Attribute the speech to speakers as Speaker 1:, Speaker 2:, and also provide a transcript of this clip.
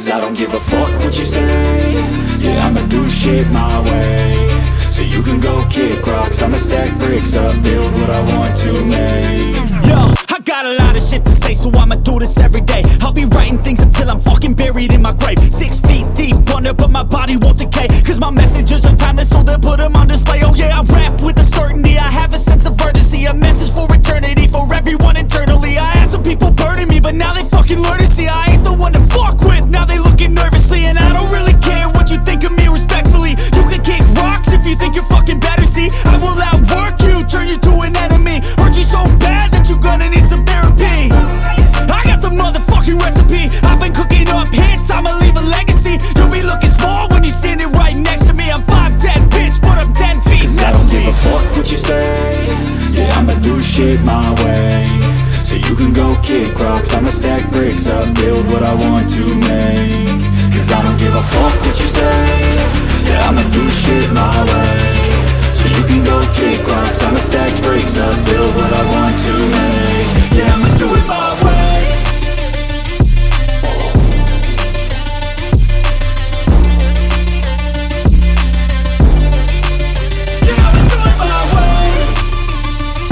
Speaker 1: Cause I don't give a fuck what you say. Yeah, I'ma do shit my way. So you can go kick rocks, I'ma stack bricks up, build what I want to make.
Speaker 2: Yo, I got a lot of shit to say, so I'ma do this every day. I'll be writing things until I'm fucking buried in my grave. 6 feet deep under, but my body won't decay. Cause my messages are timeless, so they'll put them on display. Oh yeah, I rap with a certainty, I have a sense of urgency. A message for eternity, for everyone internally. I had some people burning me, but now they fucking learn to see I ain't the one to fuck with, now they looking nervously. And I don't really care what you think of me, respectfully. You can kick rocks if you think you're fucking better, see. I will outwork you, turn you to an enemy. Hurt you so bad that you're gonna need some therapy. I got the motherfucking recipe. I've been cooking up hits, I'ma leave a legacy. You'll be looking small when you're standing right next to me. I'm 5'10", bitch, but I'm 10 feet
Speaker 1: Cause
Speaker 2: next
Speaker 1: I don't
Speaker 2: to
Speaker 1: give
Speaker 2: me.
Speaker 1: a fuck what you say. Yeah, I'ma do shit my way. So you can go kick rocks, I'ma stack bricks up, build what I want to make. Cause I don't give a fuck what you